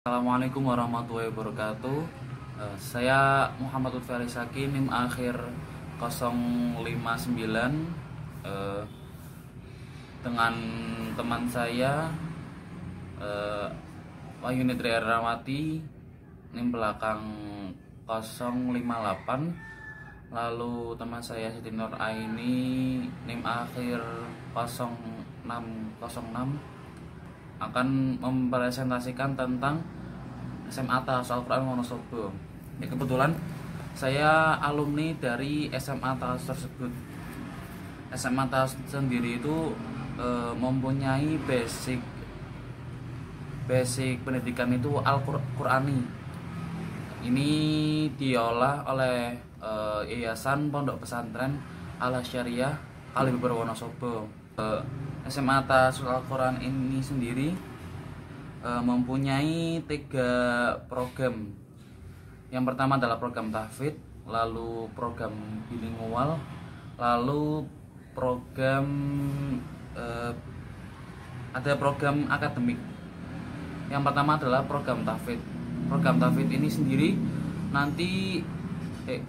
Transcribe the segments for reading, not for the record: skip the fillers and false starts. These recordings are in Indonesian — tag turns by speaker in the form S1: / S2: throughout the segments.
S1: Assalamualaikum warahmatullahi wabarakatuh. Saya Muhammad Lutfi Alisaki, NIM akhir 059, dengan teman saya Wahyuni Triarawati, NIM belakang 058. Lalu teman saya Siti Nur Aini, NIM akhir 0606, akan mempresentasikan tentang SMA Tahfiz Al-Quran Wonosobo. Ya, kebetulan saya alumni dari SMA Tahfiz tersebut. SMA Tahfiz sendiri itu mempunyai basic pendidikan itu Al-Qurani. Ini diolah oleh Yayasan Pondok Pesantren Al-Syariah Kaliber Wonosobo. SMA Tahfiz Al-Quran ini sendiri mempunyai 3 program. Yang pertama adalah program tahfidz, lalu program bilingual, lalu ada program akademik. Yang pertama adalah program tahfidz. Program tahfidz ini sendiri nanti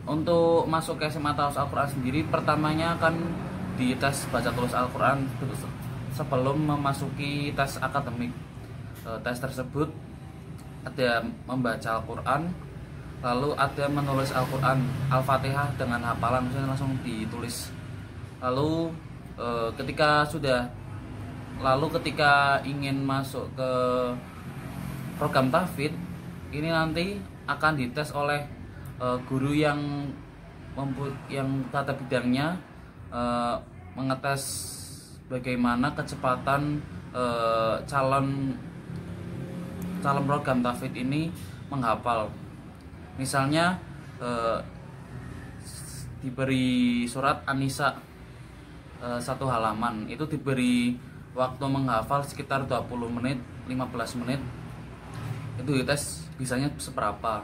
S1: untuk masuk ke SMA Tahfiz Al-Quran sendiri, pertamanya akan dites baca tulis Al-Quran sebelum memasuki tes akademik. Tes tersebut ada membaca Al-Quran, lalu ada menulis Al-Quran, Al-Fatihah dengan hafalan, misalnya langsung ditulis. Lalu ketika ingin masuk ke program tahfidz ini, nanti akan dites oleh guru yang tata bidangnya mengetes bagaimana kecepatan calon program tahfidz ini menghafal. Misalnya diberi surat An-Nisa 1 halaman, itu diberi waktu menghafal sekitar 20 menit, 15 menit. Itu dites bisanya seberapa.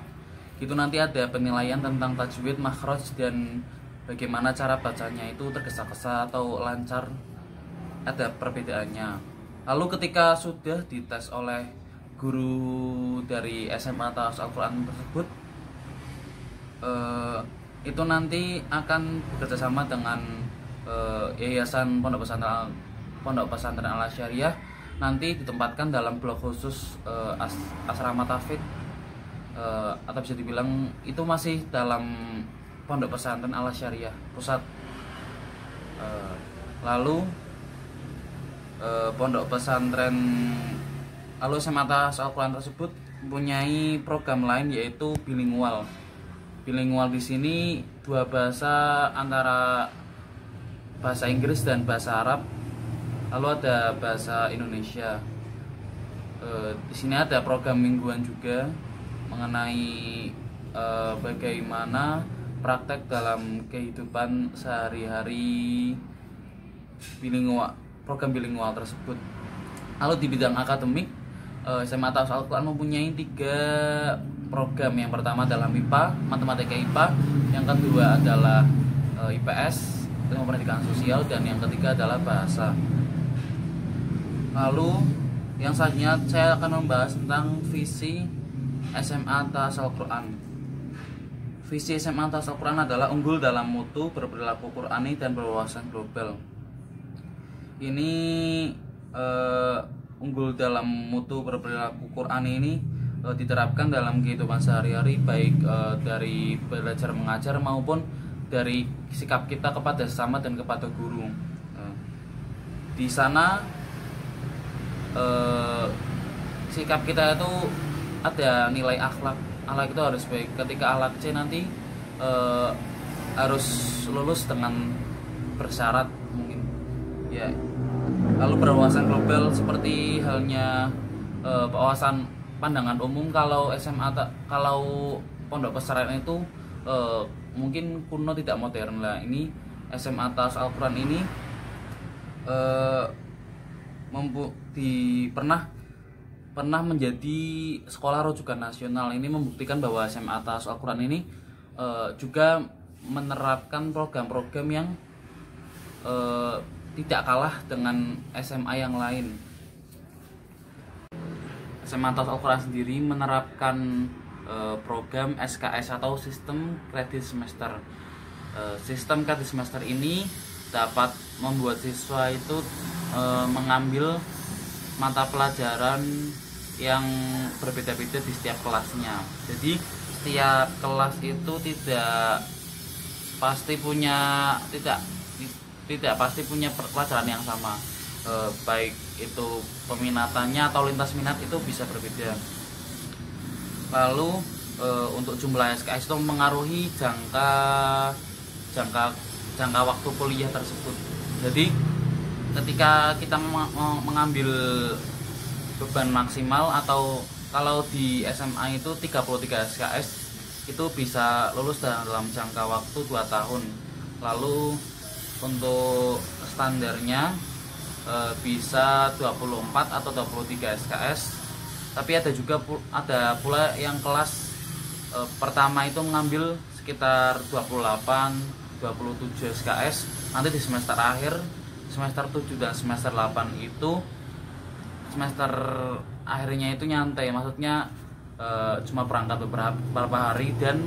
S1: Itu nanti ada penilaian tentang tajwid, makhraj, dan bagaimana cara bacanya itu tergesa-gesa atau lancar. Ada perbedaannya. Lalu ketika sudah dites oleh guru dari SMA Tahfiz Al-Quran tersebut, itu nanti akan bekerjasama dengan Yayasan Pondok Pesantren Al-Syariah, nanti ditempatkan dalam blok khusus asrama tahfidz, atau bisa dibilang itu masih dalam Pondok Pesantren Al-Syariah pusat. Lalu SMA Tahfiz Al-Quran tersebut mempunyai program lain, yaitu bilingual. Bilingual di sini 2 bahasa, antara bahasa Inggris dan bahasa Arab. Lalu ada bahasa Indonesia. Di sini ada program mingguan juga mengenai bagaimana praktek dalam kehidupan sehari-hari program bilingual tersebut. Lalu di bidang akademik, SMA Tahfiz Al-Quran mempunyai 3 program. Yang pertama adalah MIPA, matematika IPA, yang kedua adalah IPS, ilmu pendidikan sosial, dan yang ketiga adalah bahasa. Lalu yang selanjutnya saya akan membahas tentang visi SMA Tahfiz Al-Quran. Visi SMA Tahfiz Al-Quran adalah unggul dalam mutu, berperilaku Qurani, dan berwawasan global. Ini unggul dalam mutu, berperilaku Qurani ini diterapkan dalam kehidupan sehari-hari, baik dari belajar mengajar maupun dari sikap kita kepada sesama dan kepada guru. Di sana sikap kita itu ada nilai akhlak. Akhlak itu harus baik. Ketika akhlak C nanti harus lulus dengan bersyarat mungkin. Ya. Lalu berwawasan global seperti halnya wawasan pandangan umum. Kalau pondok pesantren itu mungkin kuno, tidak modern lah. Ini SMA Tahfiz Al-Quran ini pernah menjadi sekolah rujukan nasional. Ini membuktikan bahwa SMA Tahfiz Al-Quran ini juga menerapkan program-program yang tidak kalah dengan SMA yang lain. SMA Tahfiz Al-Quran sendiri menerapkan program SKS atau sistem kredit semester. Sistem kredit semester ini dapat membuat siswa itu mengambil mata pelajaran yang berbeda-beda di setiap kelasnya. Jadi setiap kelas itu tidak pasti punya pelajaran yang sama. Baik itu peminatannya atau lintas minat itu bisa berbeda. Lalu untuk jumlah SKS itu mengaruhi jangka waktu kuliah tersebut. Jadi ketika kita mengambil beban maksimal, atau kalau di SMA itu 33 SKS itu bisa lulus dalam jangka waktu 2 tahun. Lalu untuk standarnya bisa 24 atau 23 SKS. Tapi ada pula yang kelas pertama itu mengambil sekitar 28 27 SKS. Nanti di semester akhir, semester 7 dan semester 8 itu semester akhirnya itu nyantai, maksudnya cuma berangkat beberapa hari dan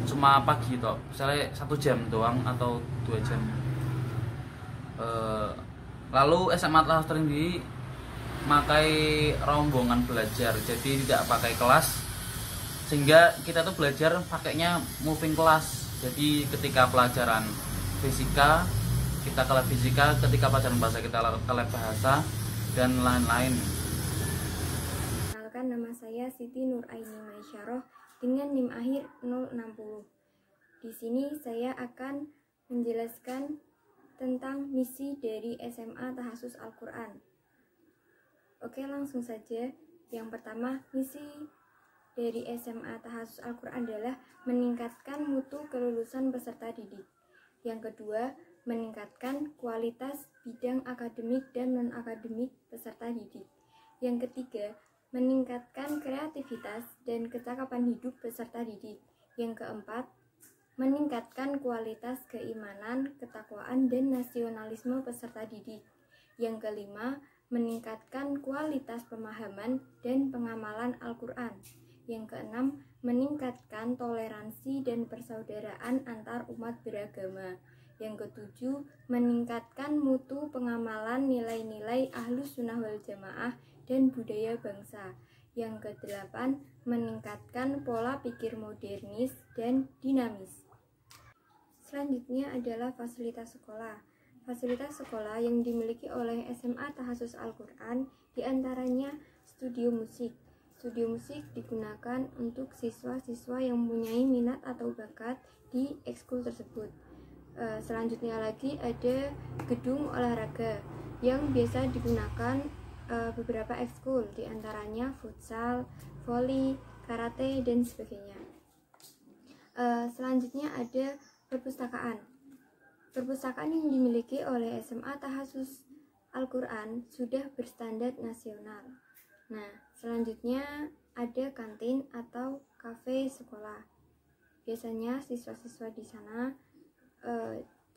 S1: cuma pagi toh, misalnya 1 jam doang atau 2 jam. Lalu SMA Tahfiz sendiri memakai rombongan belajar, jadi tidak pakai kelas, sehingga kita tuh belajar pakainya moving class. Jadi ketika pelajaran fisika kita ke lab fisika, ketika pelajaran bahasa kita ke lab bahasa, dan lain-lain.
S2: Kenalkan, nama saya Siti Nuraini Maisyarah dengan NIM akhir 060. Di sini saya akan menjelaskan tentang misi dari SMA Tahfiz Al-Quran. Oke, langsung saja. Yang pertama, misi dari SMA Tahfiz Al-Quran adalah meningkatkan mutu kelulusan peserta didik. Yang kedua, meningkatkan kualitas bidang akademik dan non-akademik peserta didik. Yang ketiga, meningkatkan kreativitas dan kecakapan hidup peserta didik. Yang keempat, meningkatkan kualitas keimanan, ketakwaan, dan nasionalisme peserta didik. Yang kelima, meningkatkan kualitas pemahaman dan pengamalan Al-Quran. Yang keenam, meningkatkan toleransi dan persaudaraan antar umat beragama. Yang ketujuh, meningkatkan mutu pengamalan nilai-nilai Ahlus Sunnah wal Jamaah dan budaya bangsa. Yang kedelapan, meningkatkan pola pikir modernis dan dinamis. Selanjutnya adalah fasilitas sekolah. Fasilitas sekolah yang dimiliki oleh SMA Tahfiz Al-Quran diantaranya studio musik. Studio musik digunakan untuk siswa-siswa yang mempunyai minat atau bakat di ekskul tersebut. Selanjutnya lagi ada gedung olahraga yang biasa digunakan beberapa ekskul, diantaranya futsal, voli, karate, dan sebagainya. Selanjutnya ada perpustakaan. Perpustakaan yang dimiliki oleh SMA Tahfiz Al-Quran sudah berstandar nasional. Nah, selanjutnya ada kantin atau kafe sekolah. Biasanya siswa-siswa di sana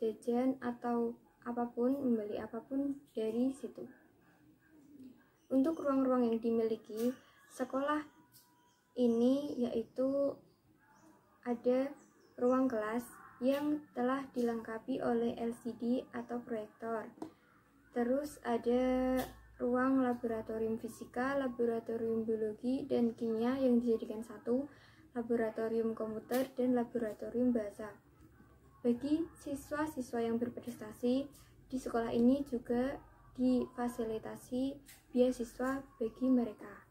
S2: jajan atau apapun, membeli apapun dari situ. Untuk ruang-ruang yang dimiliki sekolah ini yaitu ada ruang kelas yang telah dilengkapi oleh LCD atau proyektor. Terus ada ruang laboratorium fisika, laboratorium biologi dan kimia yang dijadikan satu, laboratorium komputer, dan laboratorium bahasa. Bagi siswa-siswa yang berprestasi, di sekolah ini juga difasilitasi beasiswa bagi mereka.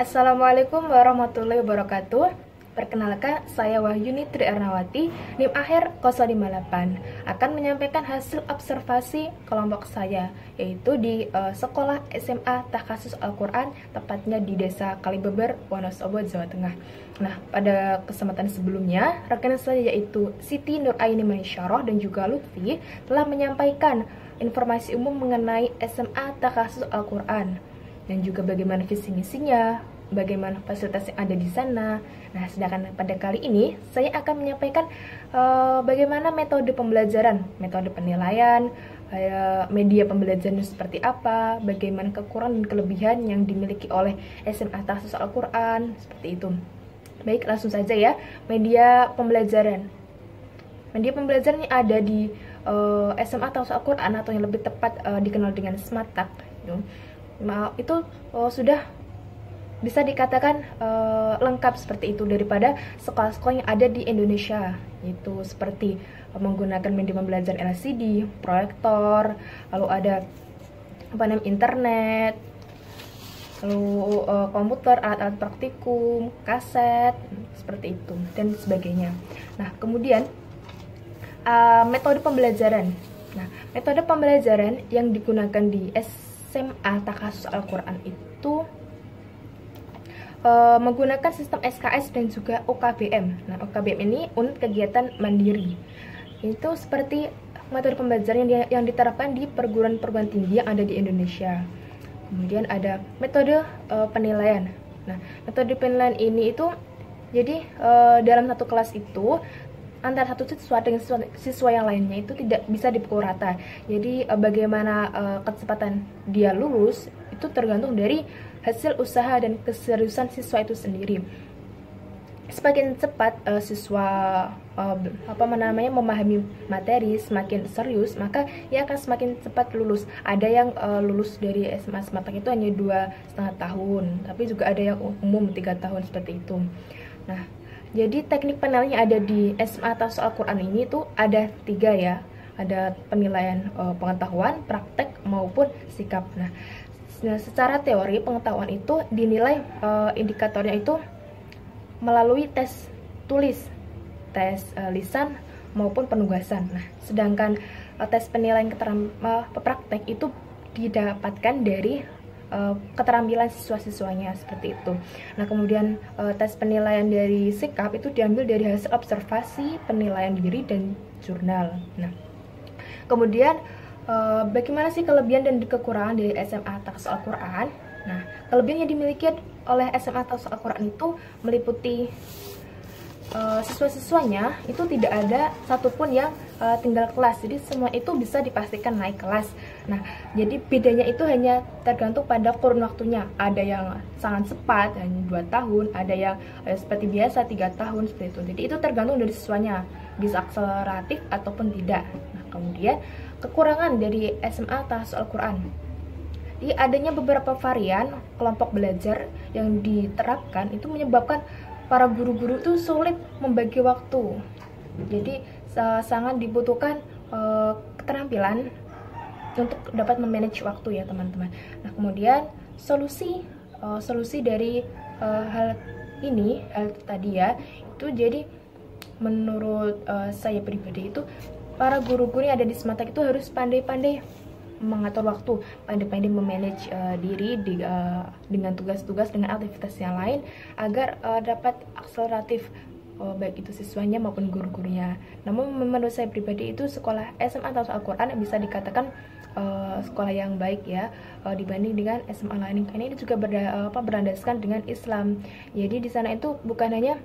S3: Assalamualaikum warahmatullahi wabarakatuh. Perkenalkan, saya Wahyuni Tri Ernawati, NIM akhir 058, akan menyampaikan hasil observasi kelompok saya, yaitu di Sekolah SMA Tahfiz Al-Quran, tepatnya di Desa Kalibeber, Wonosobo, Jawa Tengah. Nah, pada kesempatan sebelumnya, rekan saya yaitu Siti Nuraini Maisyarah dan juga Lutfi telah menyampaikan informasi umum mengenai SMA Tahfiz Al-Quran dan juga bagaimana visi misinya, bagaimana fasilitas yang ada di sana. Nah, sedangkan pada kali ini saya akan menyampaikan bagaimana metode pembelajaran, metode penilaian, media pembelajaran seperti apa, bagaimana kekurangan dan kelebihan yang dimiliki oleh SMA Tahfiz Al-Quran, seperti itu. Baik, langsung saja ya. Media pembelajaran. Media pembelajaran yang ada di SMA Tahfiz Al-Quran, atau yang lebih tepat dikenal dengan SMATAK, itu sudah bisa dikatakan lengkap seperti itu daripada sekolah-sekolah yang ada di Indonesia, yaitu seperti menggunakan media pembelajaran LCD, proyektor, lalu ada internet, lalu komputer, alat-alat praktikum, kaset, seperti itu dan sebagainya. Nah, kemudian metode pembelajaran. Nah, metode pembelajaran yang digunakan di SMA Tahfiz Al-Quran itu menggunakan sistem SKS dan juga UKBM. Nah, UKBM ini unit kegiatan mandiri. Itu seperti metode pembelajaran yang diterapkan di perguruan-perguruan tinggi yang ada di Indonesia. Kemudian ada metode penilaian. Nah, metode penilaian ini itu jadi dalam satu kelas itu antara satu siswa dengan siswa yang lainnya itu tidak bisa dipukul rata. Jadi bagaimana kecepatan dia lulus itu tergantung dari hasil usaha dan keseriusan siswa itu sendiri. Semakin cepat siswa memahami materi, semakin serius, maka ia akan semakin cepat lulus. Ada yang lulus dari SMA SMATAK itu hanya 2,5 tahun, tapi juga ada yang umum 3 tahun seperti itu. Nah, jadi teknik penilaian yang ada di SMA Tahfiz Al-Quran ini tuh ada 3 ya. Ada penilaian pengetahuan, praktek maupun sikap. Nah, secara teori pengetahuan itu dinilai indikatornya itu melalui tes tulis, tes lisan maupun penugasan. Nah, sedangkan tes penilaian praktek itu didapatkan dari keterampilan siswa-siswanya, seperti itu. Nah, kemudian tes penilaian dari sikap itu diambil dari hasil observasi, penilaian diri, dan jurnal. Nah, kemudian bagaimana sih kelebihan dan kekurangan dari SMA Tahfiz Al-Quran? Nah, kelebihan yang dimiliki oleh SMA Tahfiz Al-Quran itu meliputi siswa-siswanya itu tidak ada satupun yang tinggal kelas, jadi semua itu bisa dipastikan naik kelas. Nah, jadi bedanya itu hanya tergantung pada kurun waktunya. Ada yang sangat cepat, hanya 2 tahun, ada yang seperti biasa 3 tahun, seperti itu. Jadi itu tergantung dari siswanya, bisa akseleratif ataupun tidak. Nah, kemudian kekurangan dari SMA Tahfiz Al-Quran, jadi adanya beberapa varian kelompok belajar yang diterapkan itu menyebabkan para guru-guru itu sulit membagi waktu. Jadi sangat dibutuhkan keterampilan untuk dapat memanage waktu ya teman-teman. Nah, kemudian solusi dari hal tadi ya, itu jadi menurut saya pribadi itu para guru-guru yang ada di SMATAK itu harus pandai-pandai mengatur waktu, pandai-pandai memanage diri dengan tugas-tugas, dengan aktivitas yang lain agar dapat akseleratif baik itu siswanya maupun guru-gurunya. Namun menurut saya pribadi itu sekolah SMA Tahfiz Al-Quran bisa dikatakan sekolah yang baik ya dibanding dengan SMA lain. Karena ini juga berlandaskan dengan Islam. Jadi di sana itu bukan hanya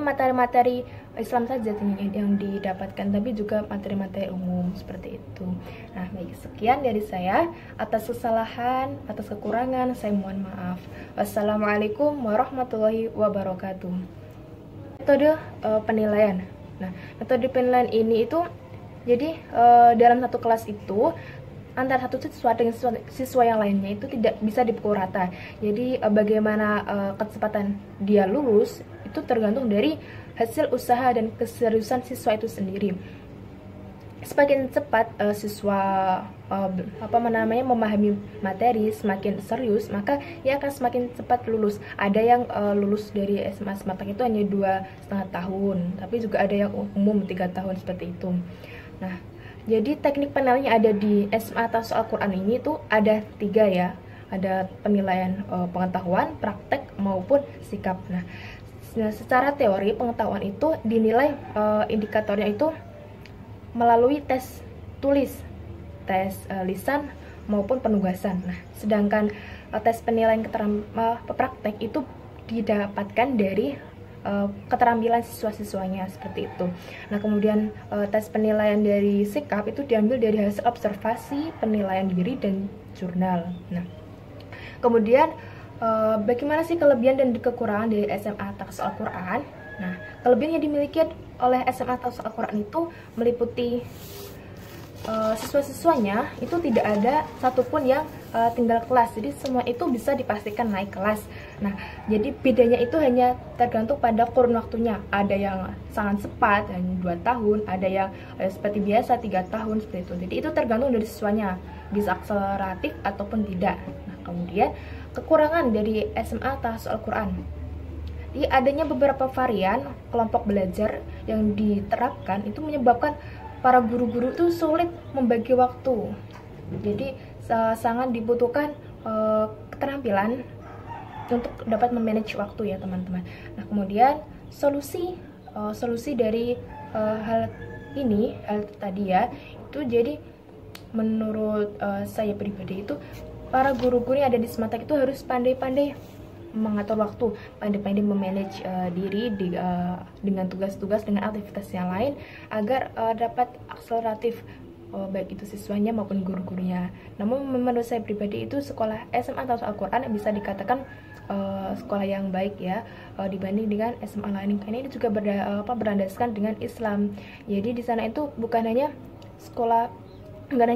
S3: materi-materi Islam saja yang didapatkan, tapi juga materi-materi umum seperti itu. Nah, baik, sekian dari saya. Atas kesalahan, atas kekurangan, saya mohon maaf. Wassalamualaikum warahmatullahi wabarakatuh. Metode penilaian. Nah, metode penilaian ini itu jadi dalam satu kelas itu antara satu siswa dengan siswa yang lainnya itu tidak bisa dipukul rata. Jadi bagaimana kecepatan dia lulus itu tergantung dari hasil usaha dan keseriusan siswa itu sendiri. Semakin cepat siswa memahami materi, semakin serius, maka ia akan semakin cepat lulus. Ada yang lulus dari SMA SMATAK itu hanya 2,5 tahun, tapi juga ada yang umum 3 tahun seperti itu. Nah, jadi teknik penilaian yang ada di SMA Tahfiz Al-Quran ini tuh ada 3 ya. Ada penilaian pengetahuan, praktek maupun sikap. Nah, secara teori pengetahuan itu dinilai indikatornya itu melalui tes tulis, tes lisan maupun penugasan. Nah, sedangkan tes penilaian praktek itu didapatkan dari keterampilan siswa-siswanya seperti itu. Nah, kemudian tes penilaian dari sikap itu diambil dari hasil observasi, penilaian diri, dan jurnal. Nah, kemudian bagaimana sih kelebihan dan kekurangan dari SMA Tahfiz Al-Quran? Nah, kelebihan yang dimiliki oleh SMA Tahfiz Al-Quran itu meliputi siswa-siswanya itu tidak ada satupun yang tinggal kelas, jadi semua itu bisa dipastikan naik kelas. Nah, jadi bedanya itu hanya tergantung pada kurun waktunya. Ada yang sangat cepat, hanya 2 tahun, ada yang seperti biasa 3 tahun seperti itu. Jadi itu tergantung dari siswanya, bisa akseleratif ataupun tidak. Nah, kemudian kekurangan dari SMA Tahfiz Al-Quran, jadi adanya beberapa varian kelompok belajar yang diterapkan itu menyebabkan para guru-guru itu sulit membagi waktu. Jadi sangat dibutuhkan keterampilan untuk dapat memanage waktu ya teman-teman. Nah, kemudian solusi dari hal tadi ya, itu jadi menurut saya pribadi itu para guru-guru yang ada di Semantak itu harus pandai-pandai mengatur waktu, pandai-pandai memanage diri dengan tugas-tugas, dengan aktivitas yang lain agar dapat akseleratif baik itu siswanya maupun guru-gurunya. Namun menurut saya pribadi itu sekolah SMA Tahfiz Al-Quran bisa dikatakan sekolah yang baik ya dibanding dengan SMA lain, karena ini juga berlandaskan dengan Islam. Jadi di sana itu bukan hanya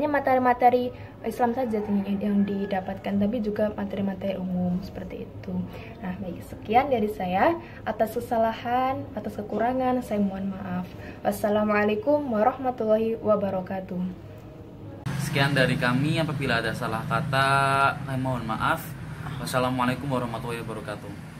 S3: materi-materi Islam saja yang didapatkan, tapi juga materi-materi umum seperti itu. Nah, baik, sekian dari saya. Atas kesalahan, atas kekurangan, saya mohon maaf. Wassalamualaikum warahmatullahi wabarakatuh.
S1: Sekian dari kami, apabila ada salah kata, saya mohon maaf. Wassalamualaikum warahmatullahi wabarakatuh.